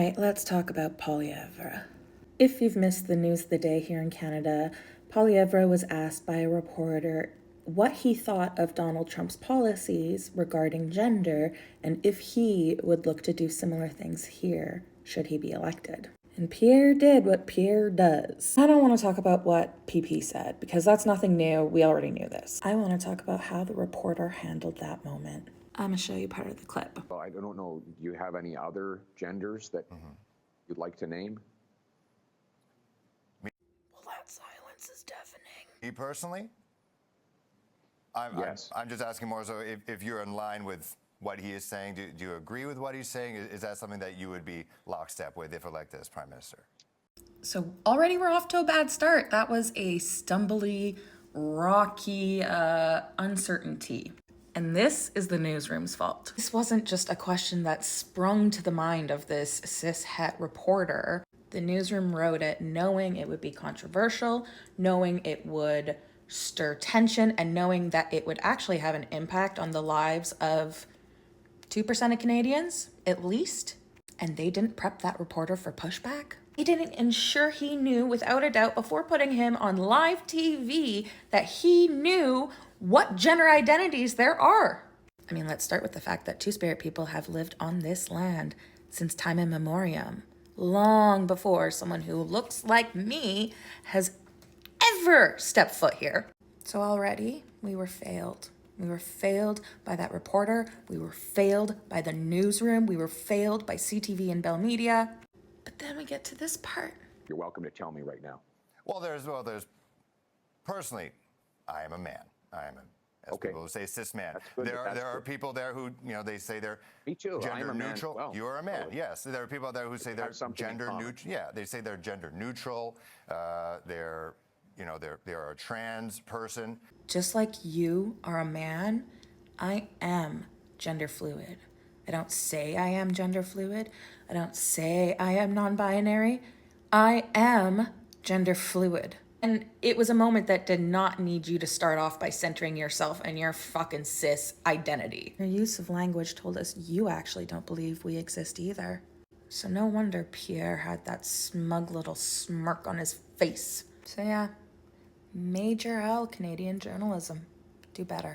right, let's talk about Poilievre. If you've missed the news of the day here in Canada, Poilievre was asked by a reporter what he thought of Donald Trump's policies regarding gender and if he would look to do similar things here should he be elected. And Pierre did what Pierre does. I don't want to talk about what PP said because that's nothing new. We already knew this. I want to talk about how the reporter handled that moment. I'm going to show you part of the clip. Well, I don't know. Do you have any other genders that you'd like to name? Well, that silence is deafening. Me personally? Yes. I'm just asking more so if you're in line with what he is saying. Do you agree with what he's saying? Is that something that you would be lockstep with if elected as Prime Minister? So already we're off to a bad start. That was a stumbly, rocky uncertainty. And this is the newsroom's fault. This wasn't just a question that sprung to the mind of this cis-het reporter. The newsroom wrote it knowing it would be controversial, knowing it would stir tension, and knowing that it would actually have an impact on the lives of 2% of Canadians, at least. And they didn't prep that reporter for pushback. They didn't ensure he knew without a doubt before putting him on live TV that he knew what gender identities there are. I mean, let's start with the fact that Two-Spirit people have lived on this land since time immemorial, long before someone who looks like me has ever stepped foot here. So already we were failed. We were failed by that reporter. We were failed by the newsroom. We were failed by CTV and Bell Media. But then we get to this part. You're welcome to tell me right now. Well, there's personally, I am a man. I am as Okay. people who say cis man. That's good, There that's are good. people there who, they say they're Me too. I'm gender a man neutral. as well. You are a man. Totally. Yes. There are people there who say they're have something in gender common. neutral. Yeah, they say they're gender neutral. They're a trans person. Just like you are a man, I am gender fluid. I don't say I am gender fluid. I don't say I am non-binary. I am gender fluid. And it was a moment that did not need you to start off by centering yourself in your fucking cis identity. Your use of language told us you actually don't believe we exist either. So no wonder Pierre had that smug little smirk on his face. So yeah, major L Canadian journalism. Do better.